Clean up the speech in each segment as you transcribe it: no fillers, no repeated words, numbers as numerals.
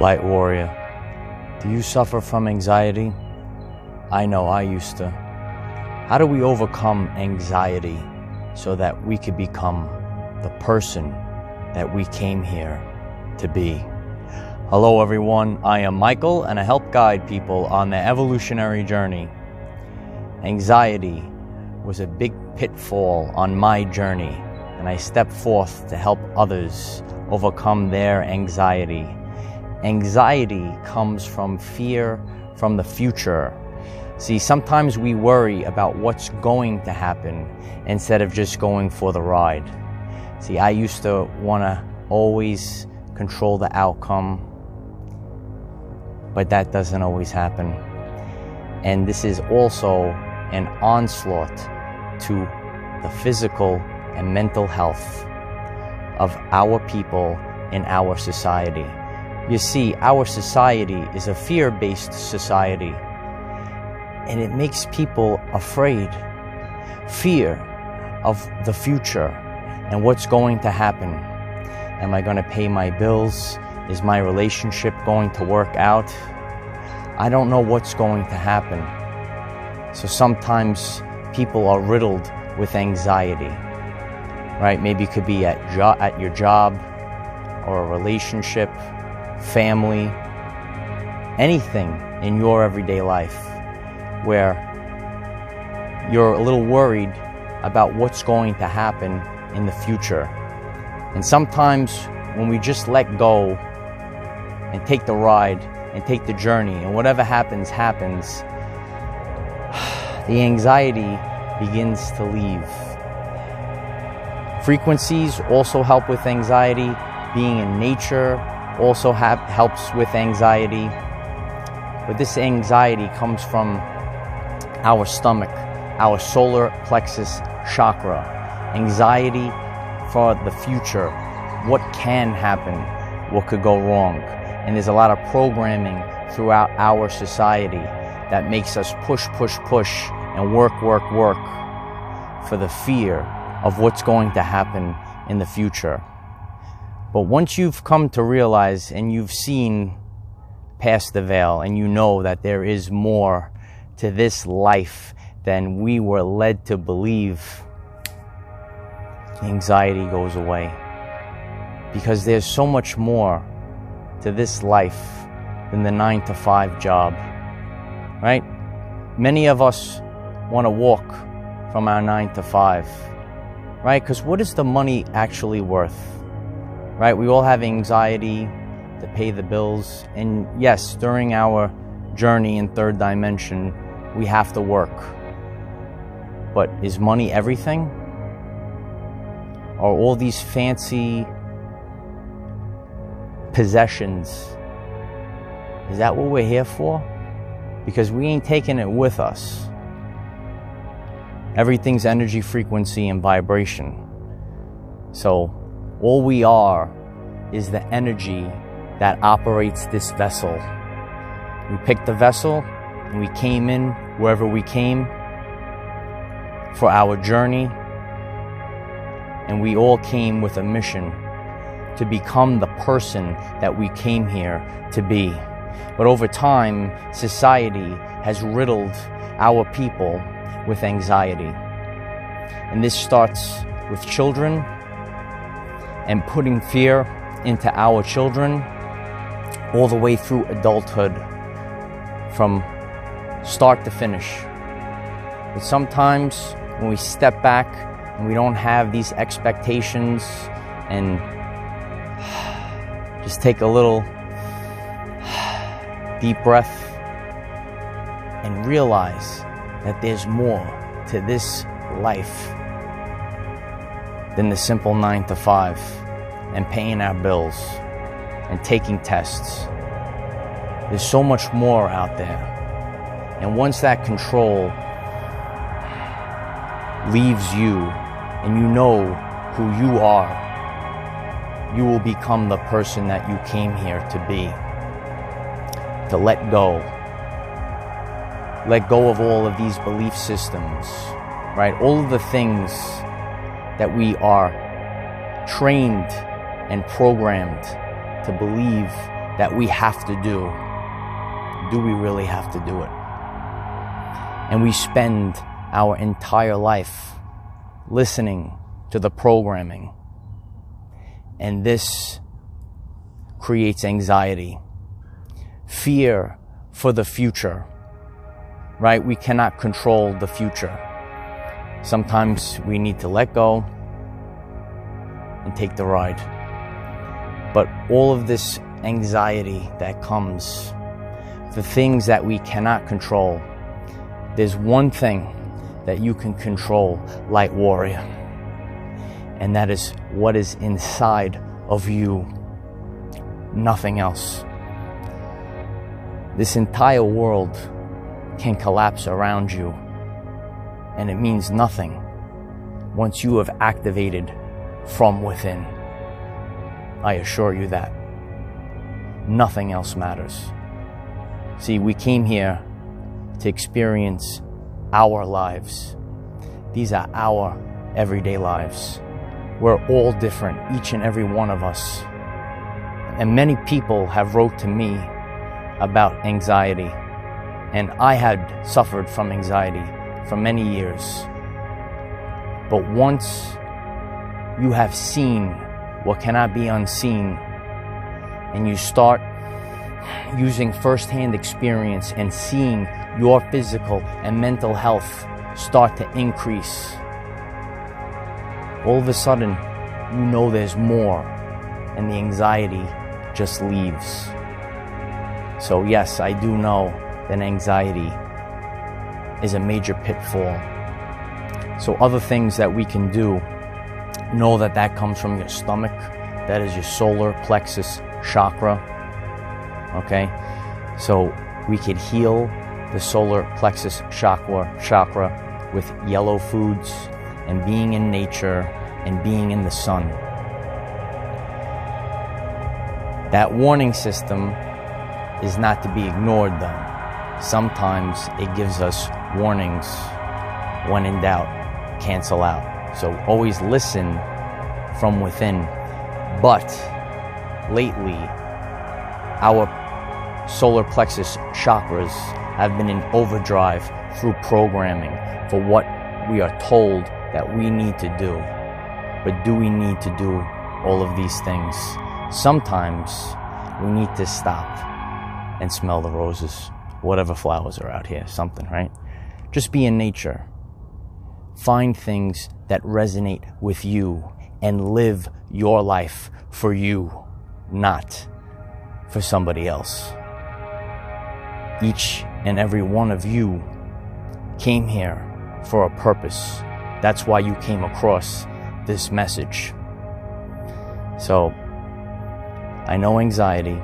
Light warrior, do you suffer from anxiety? I know I used to. How do we overcome anxiety so that we could become the person that we came here to be? Hello everyone, I am Michael and I help guide people on their evolutionary journey. Anxiety was a big pitfall on my journey, and I stepped forth to help others overcome their anxiety. Anxiety comes from fear from the future. See, sometimes we worry about what's going to happen instead of just going for the ride. See, I used to want to always control the outcome, but that doesn't always happen. And this is also an onslaught to the physical and mental health of our people in our society. You see, our society is a fear-based society, and it makes people afraid. Fear of the future and what's going to happen. Am I going to pay my bills? Is my relationship going to work out? I don't know what's going to happen. So sometimes people are riddled with anxiety, right? Maybe it could be at your job or a relationship, family, anything in your everyday life where you're a little worried about what's going to happen in the future. And sometimes when we just let go and take the ride and take the journey, and whatever happens, happens, the anxiety begins to leave. Frequencies also help with anxiety. Being in nature also helps with anxiety. But this anxiety comes from our stomach, our solar plexus chakra. Anxiety for the future. What can happen? What could go wrong? And there's a lot of programming throughout our society that makes us push, and work for the fear of what's going to happen in the future. But once you've come to realize and you've seen past the veil and you know that there is more to this life than we were led to believe, anxiety goes away. Because there's so much more to this life than the 9-to-5 job, right? Many of us want to walk from our 9-to-5, right? Because what is the money actually worth, right? We all have anxiety to pay the bills. And yes, during our journey in third dimension, we have to work. But is money everything? Are all these fancy possessions, is that what we're here for? Because we ain't taking it with us. Everything's energy, frequency, and vibration. So all we are is the energy that operates this vessel. We picked the vessel and we came in wherever we came for our journey, and we all came with a mission to become the person that we came here to be. But over time, society has riddled our people with anxiety. And this starts with children and putting fear into our children all the way through adulthood, from start to finish. But sometimes when we step back and we don't have these expectations and just take a little deep breath and realize that there's more to this life than the simple 9-to-5 and paying our bills and taking tests. There's so much more out there. And once that control leaves you and you know who you are, you will become the person that you came here to be. To let go. Let go of all of these belief systems, right? All of the things that we are trained and programmed to believe that we have to do we really have to do it? And we spend our entire life listening to the programming. And this creates anxiety, fear for the future, right? We cannot control the future. Sometimes we need to let go and take the ride. But all of this anxiety that comes, the things that we cannot control, there's one thing that you can control, Light Warrior, and that is what is inside of you. Nothing else. This entire world can collapse around you, and it means nothing once you have activated from within. I assure you that. Nothing else matters. See, we came here to experience our lives. These are our everyday lives. We're all different, each and every one of us. And many people have wrote to me about anxiety. And I had suffered from anxiety for many years. But once you have seen what cannot be unseen, and you start using firsthand experience and seeing your physical and mental health start to increase, all of a sudden you know there's more, and the anxiety just leaves. So yes, I do know that anxiety is a major pitfall. So other things that we can do, know that that comes from your stomach. That is your solar plexus chakra. Okay? So we could heal the solar plexus chakra with yellow foods and being in nature and being in the sun. That warning system is not to be ignored though. Sometimes it gives us warnings. When in doubt, cancel out. So always listen from within. But lately, our solar plexus chakras have been in overdrive through programming for what we are told that we need to do. But do we need to do all of these things? Sometimes we need to stop and smell the roses, whatever flowers are out here, something, right? Just be in nature. Find things that resonate with you and live your life for you, not for somebody else. Each and every one of you came here for a purpose. That's why you came across this message. So, I know anxiety,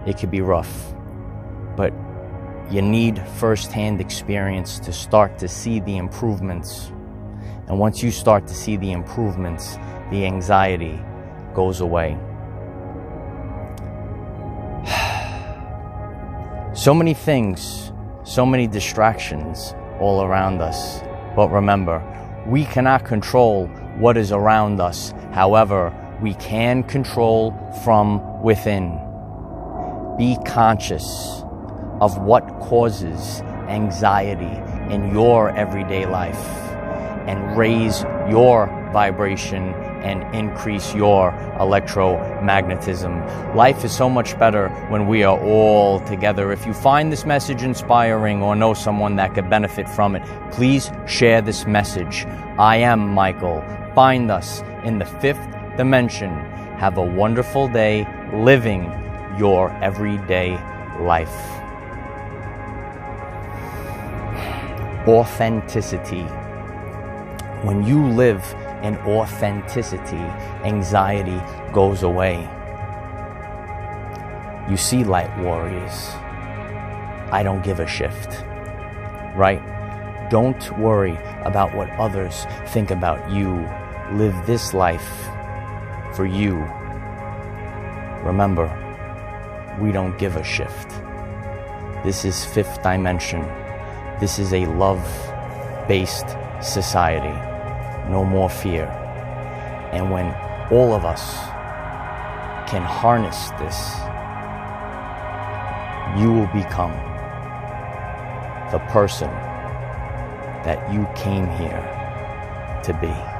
it could be rough, but you need first-hand experience to start to see the improvements. And once you start to see the improvements, the anxiety goes away. So many things, so many distractions all around us. But remember, we cannot control what is around us. However, we can control from within. Be conscious of what causes anxiety in your everyday life and raise your vibration and increase your electromagnetism. Life is so much better when we are all together. If you find this message inspiring or know someone that could benefit from it, please share this message. I am Michael. Find us in the 5th dimension. Have a wonderful day living your everyday life. Authenticity. When you live in authenticity, anxiety goes away. You see, light warriors, I don't give a shift, right? Don't worry about what others think about you. Live this life for you. Remember, we don't give a shift. This is 5th dimension. This is a love-based society. No more fear. And when all of us can harness this, you will become the person that you came here to be.